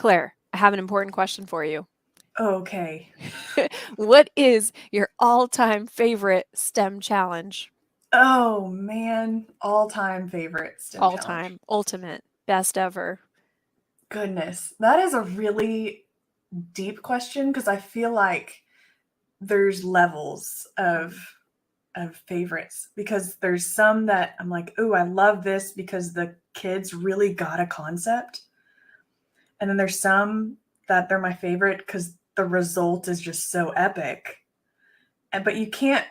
Claire, I have an important question for you. Okay. What is your all-time favorite STEM challenge? Oh man, all-time favorite STEM challenge. All-time, ultimate, best ever. Goodness, that is a really deep question because I feel like there's levels of favorites because there's some that I'm like, "Ooh, I love this because the kids really got a concept." And then there's some that they're my favorite cuz the result is just so epic. And but you can't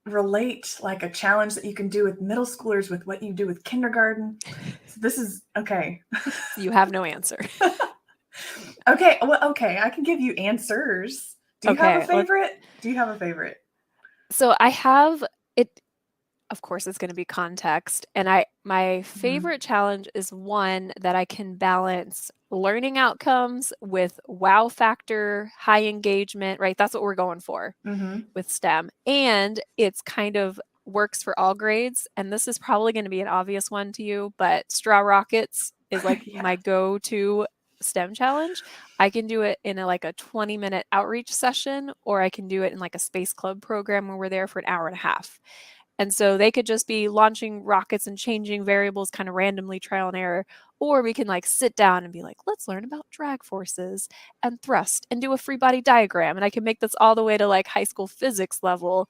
relate like a challenge that you can do with middle schoolers with what you do with kindergarten. So this is okay. You have no answer. Okay, well, okay, I can give you answers. Do you have a Okay, favorite? Do you have a favorite? so I have it. Of course, it's going to be context. And my Mhm. favorite challenge is one that I can balance learning outcomes with wow factor, high engagement, right? That's what we're going for Mhm. with STEM. And it's kind of works for all grades. And this is probably going to be an obvious one to you, but straw rockets is like Yeah. my go-to STEM challenge. I can do it in like a 20-minute outreach session, or I can do it in like a space club program where we're there for an hour and a half. And so they could just be launching rockets and changing variables kind of randomly, trial and error. Or we can like sit down and be like, let's learn about drag forces and thrust and do a free body diagram. And I can make this all the way to like high school physics level.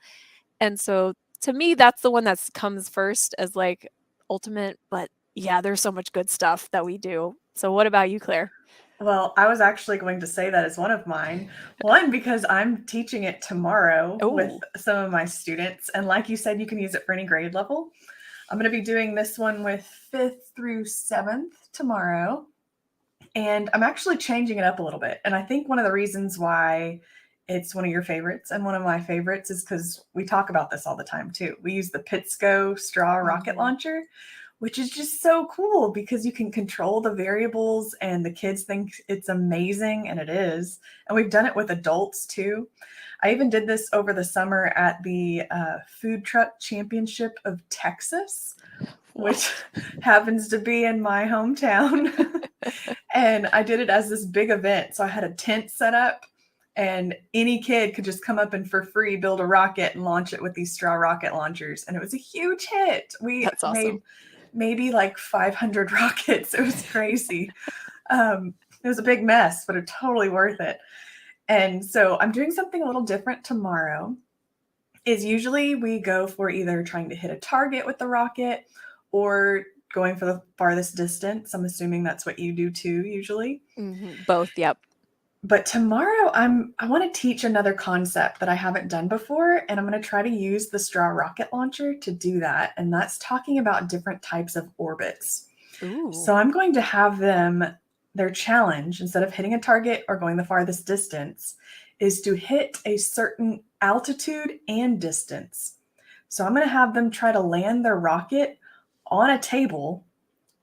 And so to me, that's the one that comes first as like ultimate. But yeah, there's so much good stuff that we do. So what about you, Claire? Well, I was actually going to say that as one of mine. One, because I'm teaching it tomorrow with Oh, some of my students. And like you said, you can use it for any grade level. I'm going to be doing this one with fifth through seventh tomorrow. And I'm actually changing it up a little bit. And I think one of the reasons why it's one of your favorites and one of my favorites is because we talk about this all the time too. We use the Pittsco straw rocket mm-hmm. launcher, which is just so cool because you can control the variables and the kids think it's amazing, and it is. And we've done it with adults too. I even did this over the summer at the Food Truck Championship of Texas, Whoa. which happens to be in my hometown. And I did it as this big event. So I had a tent set up, and any kid could just come up and for free build a rocket and launch it with these straw rocket launchers. And it was a huge hit. We That's awesome. made maybe like 500 rockets. It was crazy. It was a big mess, but it totally worth it. And so I'm doing something a little different tomorrow. Is usually we go for either trying to hit a target with the rocket or going for the farthest distance. I'm assuming that's what you do too, usually. Both, yep. But tomorrow I want to teach another concept that I haven't done before, and I'm going to try to use the straw rocket launcher to do that, and that's talking about different types of orbits. Ooh. So I'm going to have them, their challenge, instead of hitting a target or going the farthest distance, is to hit a certain altitude and distance. So I'm going to have them try to land their rocket on a table.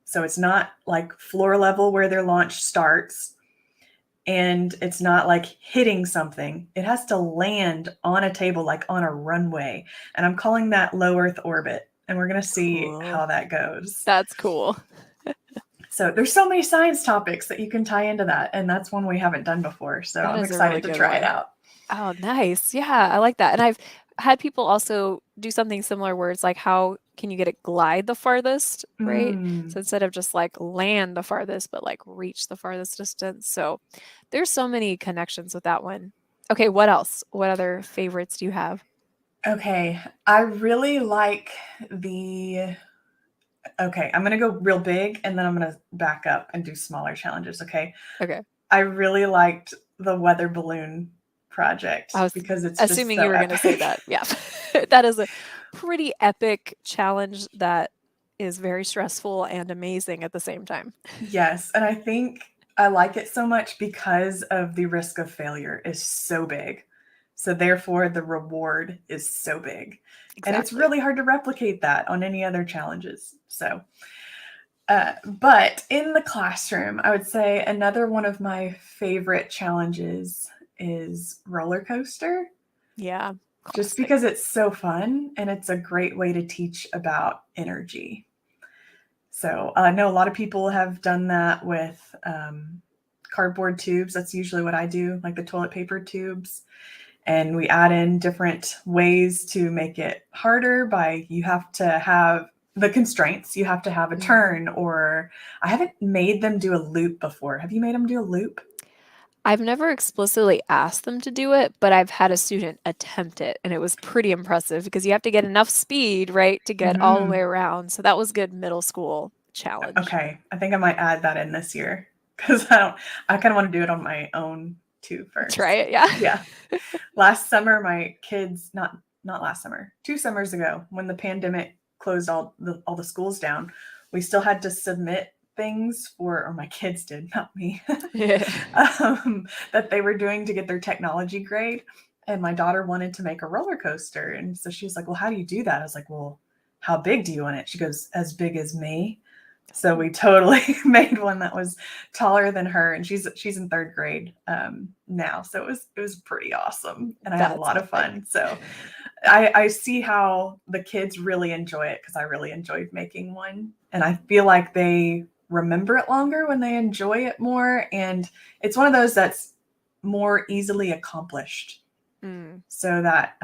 So it's not like floor level where their launch starts, and it's not like hitting something. It has to land on a table, like on a runway. And I'm calling that low Earth orbit. And we're going to see Cool. how that goes. That's cool. So there's so many science topics that you can tie into that. And that's one we haven't done before. So That I'm is a really excited to good try it one. out. Oh, nice. Yeah, I like that. And I've had people also do something similar where it's like, how can you get it glide the farthest, right? Mm. So instead of just like land the farthest, but like reach the farthest distance. So there's so many connections with that one. Okay, what else? What other favorites do you have? Okay. I really like the. Okay. I'm going to go real big and then I'm going to back up and do smaller challenges. Okay. Okay. I really liked the weather balloon project I was because it's just assuming you so were going to say epic. that. Yeah. That is a pretty epic challenge that is very stressful and amazing at the same time. Yes, and I think I like it so much because of the risk of failure is so big. So therefore the reward is so big. And it's Exactly. really hard to replicate that on any other challenges. So but in the classroom, I would say another one of my favorite challenges is roller coaster, Yeah, just classic. because it's so fun and it's a great way to teach about energy. So I know a lot of people have done that with cardboard tubes. That's usually what I do, like the toilet paper tubes. And we add in different ways to make it harder by you have to have the constraints. You have to have a turn, or I haven't made them do a loop before. Have you made them do a loop? I've never explicitly asked them to do it, but I've had a student attempt it, and it was pretty impressive because you have to get enough speed, right, to get all the way around. So that was good middle school challenge. Okay, I think I might add that in this year because I kind of want to do it on my own too Try first. it, yeah. Yeah. Last summer, my kids, not last summer, 2 summers ago, when the pandemic closed all the schools down, we still had to submit things or my kids did, not me, that they were doing to get their technology grade. And my daughter wanted to make a roller coaster. And so she was like, well, how do you do that? I was like, well, how big do you want it? She goes, as big as me. So we totally made one that was taller than her, and she's in third grade now. So it was pretty awesome, and I had a That's lot of epic. fun. So I see how the kids really enjoy it because I really enjoyed making one, and I feel like they remember it longer when they enjoy it more, and it's one of those that's more easily accomplished. So that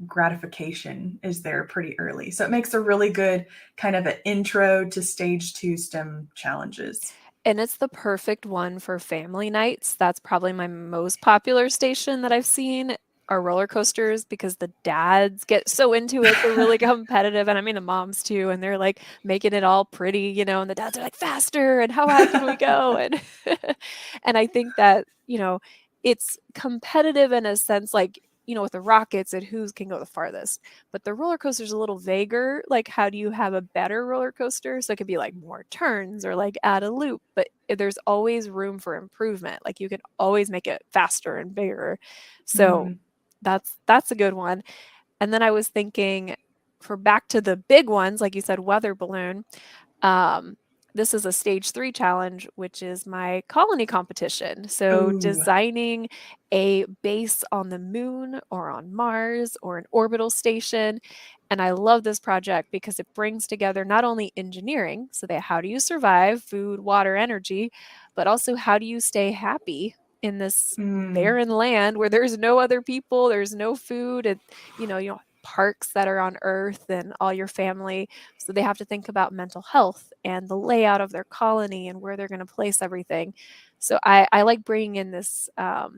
gratification is there pretty early. So it makes a really good kind of an intro to stage 2 STEM challenges. And it's the perfect one for family nights. That's probably my most popular station that I've seen are roller coasters because the dads get so into it. They're really competitive. And I mean, the moms too. And they're like making it all pretty, you know, and the dads are like faster and how high can we go? And, and I think that, you know, it's competitive in a sense, like, you know, with the rockets and who can go the farthest. But the roller coaster is a little vaguer. Like, how do you have a better roller coaster? So it could be like more turns or like add a loop, but there's always room for improvement. Like you can always make it faster and bigger. So that's a good one. And then I was thinking for back to the big ones, like you said, weather balloon. Um, this is a stage 3 challenge, which is my colony competition. So Ooh. designing a base on the moon or on Mars or an orbital station. And I love this project because it brings together not only engineering, so that how do you survive, food, water, energy, but also how do you stay happy in this barren land where there's no other people, there's no food, and you know, parks that are on Earth and all your family. So they have to think about mental health and the layout of their colony and where they're going to place everything. So I like bringing in this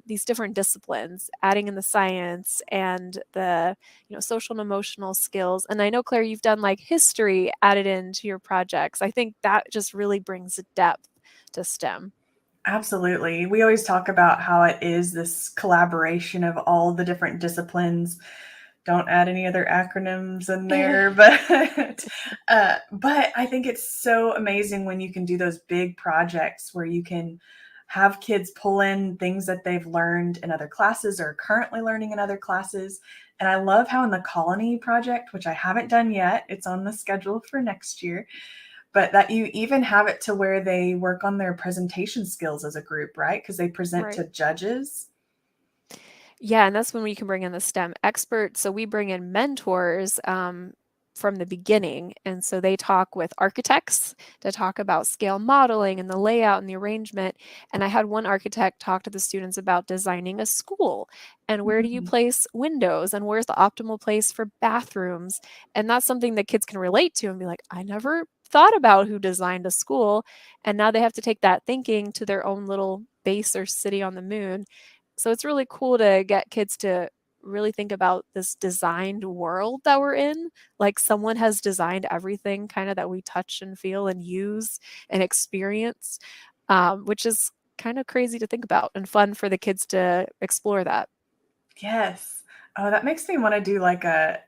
these different disciplines, adding in the science and the social and emotional skills. And I know, Claire, you've done like history added into your projects. I think that just really brings depth to STEM. Absolutely. We always talk about how it is this collaboration of all the different disciplines. Don't add any other acronyms in there, but I think it's so amazing when you can do those big projects where you can have kids pull in things that they've learned in other classes or currently learning in other classes. And I love how in the colony project, which I haven't done yet, it's on the schedule for next year, but that you even have it to where they work on their presentation skills as a group, right? Because they present Right. to judges. Yeah, and that's when we can bring in the STEM experts. So we bring in mentors from the beginning. And so they talk with architects to talk about scale modeling and the layout and the arrangement. And I had one architect talk to the students about designing a school and where do you place windows and where's the optimal place for bathrooms. And that's something that kids can relate to and be like, I never thought about who designed a school. And now they have to take that thinking to their own little base or city on the moon. So it's really cool to get kids to really think about this designed world that we're in. Like someone has designed everything kind of that we touch and feel and use and experience, which is kind of crazy to think about and fun for the kids to explore that. Yes. Oh, that makes me want to do like a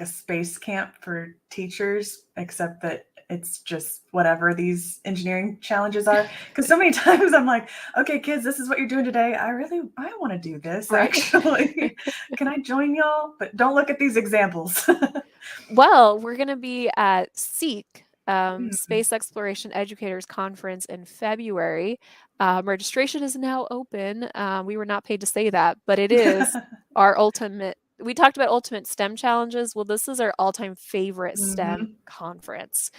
space camp for teachers, except that it's just whatever these engineering challenges are. Because so many times I'm like, okay, kids, this is what you're doing today. I want to do this Right. actually. Can I join y'all? But don't look at these examples. Well, we're going to be at SEEK, Mm. Space Exploration Educators Conference in February. Registration is now open. We were not paid to say that, but it is our ultimate. We talked about ultimate STEM challenges. Well, this is our all-time favorite STEM Mhm. conference.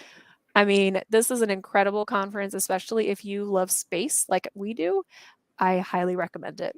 I mean, this is an incredible conference, especially if you love space like we do. I highly recommend it.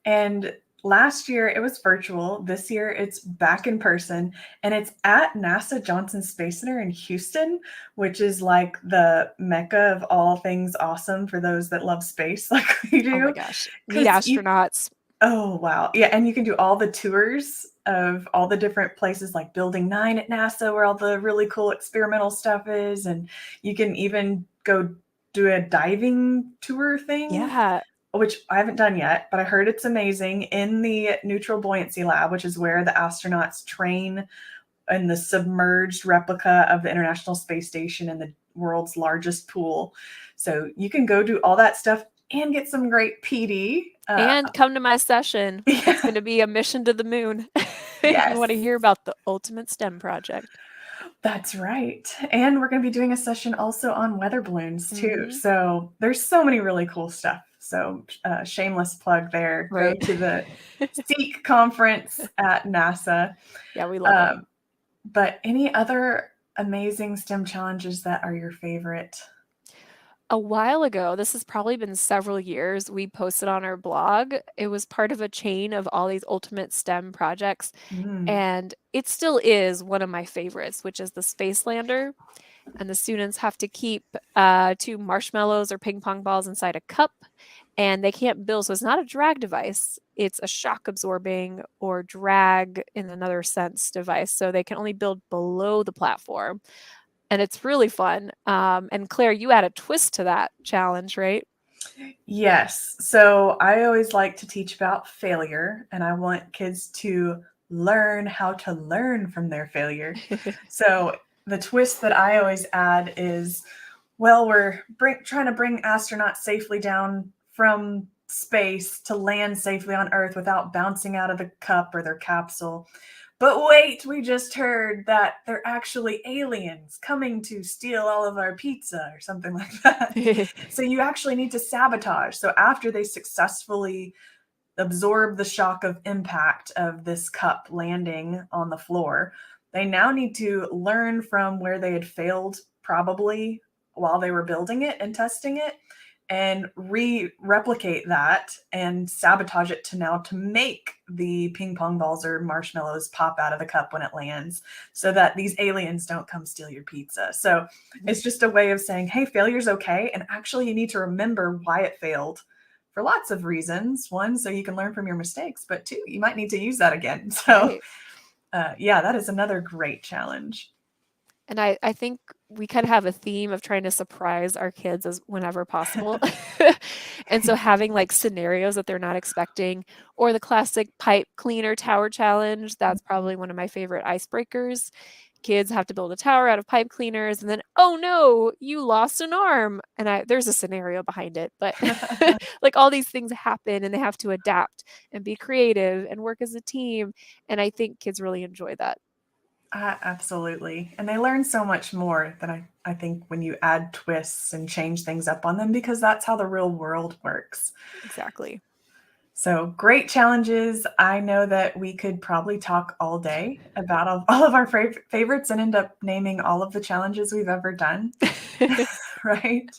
And last year it was virtual. This year it's back in person, and it's at NASA Johnson Space Center in Houston, which is like the mecca of all things awesome for those that love space like we Oh my do. gosh. Meet Because you, astronauts. oh wow. Yeah, and you can do all the tours of all the different places like Building 9 at NASA where all the really cool experimental stuff is, and you can even go do a diving tour thing, Yeah. which I haven't done yet, but I heard it's amazing, in the neutral buoyancy lab, which is where the astronauts train in the submerged replica of the International Space Station in the world's largest pool. So you can go do all that stuff and get some great PD. And come to my session. It's Yeah, going to be a mission to the moon. If you yes, want to hear about the ultimate STEM project. that's right. And we're going to be doing a session also on weather balloons too. Hmm. So there's so many really cool stuff. So shameless plug there. Go Right. to the SEEK conference at NASA. Yeah, we love it. But any other amazing STEM challenges that are your favorite? A while ago, this has probably been several years, we posted on our blog. It was part of a chain of all these ultimate STEM projects. Mm. And it still is one of my favorites, which is the Space Lander. And the students have to keep two marshmallows or ping pong balls inside a cup, and they can't build. So it's not a drag device, it's a shock absorbing or drag in another sense device. So they can only build below the platform. And it's really fun. And Claire, you add a twist to that challenge, right? Yes. So I always like to teach about failure, and I want kids to learn how to learn from their failure. So the twist that I always add is, well, we're trying to bring astronauts safely down from space to land safely on Earth without bouncing out of the cup or their capsule. But wait, we just heard that they're actually aliens coming to steal all of our pizza or something like that. So you actually need to sabotage. So after they successfully absorb the shock of impact of this cup landing on the floor, they now need to learn from where they had failed, probably while they were building it and testing it, and replicate that and sabotage it to make the ping pong balls or marshmallows pop out of the cup when it lands, so that these aliens don't come steal your pizza. So it's just a way of saying, hey, failure's okay, and actually you need to remember why it failed for lots of reasons. One, so you can learn from your mistakes, but two, you might need to use that again. So Right. yeah, that is another great challenge. And I think we kind of have a theme of trying to surprise our kids as whenever possible. And so having like scenarios that they're not expecting, or the classic pipe cleaner tower challenge, that's probably one of my favorite icebreakers. Kids have to build a tower out of pipe cleaners, and then, oh no, you lost an arm. And there's a scenario behind it, but like all these things happen and they have to adapt and be creative and work as a team. And I think kids really enjoy that. Absolutely. And they learn so much more than I think when you add twists and change things up on them, because that's how the real world works. Exactly. So great challenges. I know that we could probably talk all day about all of our favorites and end up naming all of the challenges we've ever done. Right?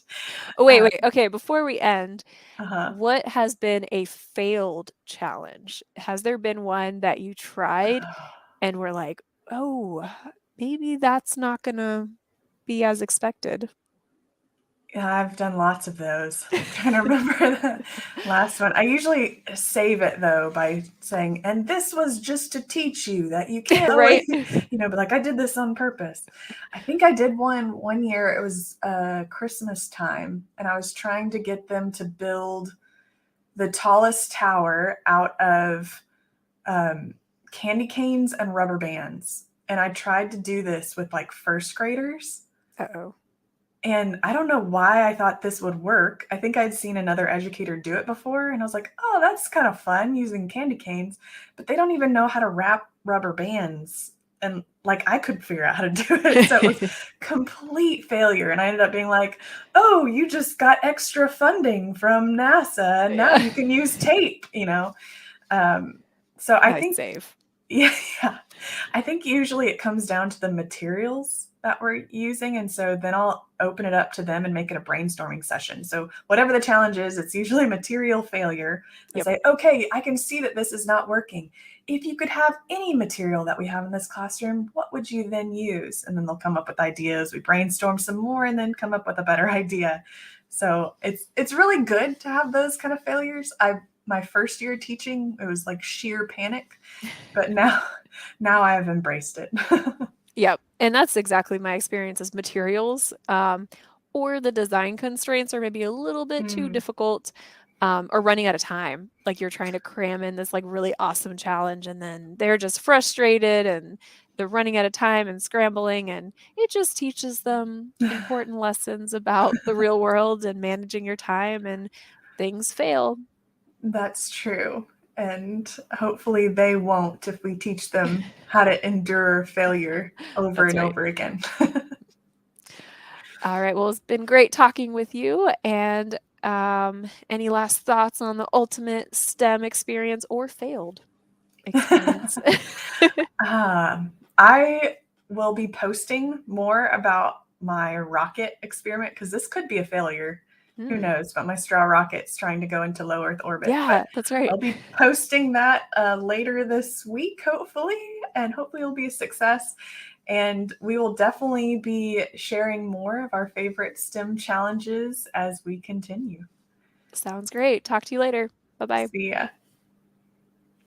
Oh, wait. Okay, before we end, Uh-huh. what has been a failed challenge? Has there been one that you tried and were like, "Oh, maybe that's not gonna be as expected?" Yeah, I've done lots of those. I'm trying to remember the last one. I usually save it though by saying, and this was just to teach you that you can't always, Right? but like I did this on purpose. I think I did one year. It was Christmas time, and I was trying to get them to build the tallest tower out of candy canes and rubber bands. And I tried to do this with like first graders. Uh-oh. And I don't know why I thought this would work. I think I'd seen another educator do it before, and I was like, oh, that's kind of fun using candy canes, but they don't even know how to wrap rubber bands. And like I could figure out how to do it. So it was complete failure. And I ended up being like, oh, you just got extra funding from NASA, and now Yeah. you can use tape. So I Nice think save. Yeah, yeah. I think usually it comes down to the materials that we're using, and so then I'll open it up to them and make it a brainstorming session. So whatever the challenge is, it's usually material failure. I Yep. say, "Okay, I can see that this is not working. If you could have any material that we have in this classroom, what would you then use?" And then they'll come up with ideas. We brainstorm some more and then come up with a better idea. So it's really good to have those kind of failures. I My first year teaching, it was like sheer panic, but now I've embraced it. Yep, and that's exactly my experience as materials, or the design constraints are maybe a little bit too Mm. difficult, or running out of time. Like you're trying to cram in this like really awesome challenge, and then they're just frustrated and they're running out of time and scrambling, and it just teaches them important lessons about the real world and managing your time, and things fail. That's true. And hopefully they won't if we teach them how to endure failure over That's and right. over again. All right. Well, it's been great talking with you. And any last thoughts on the ultimate STEM experience or failed experience? I will be posting more about my rocket experiment because this could be a failure. Who Hmm. knows? But my straw rocket's trying to go into low Earth orbit. But Yeah, that's right. I'll be posting that later this week, hopefully, and hopefully it'll be a success. And we will definitely be sharing more of our favorite STEM challenges as we continue. Sounds great. Talk to you later. Bye bye. See ya.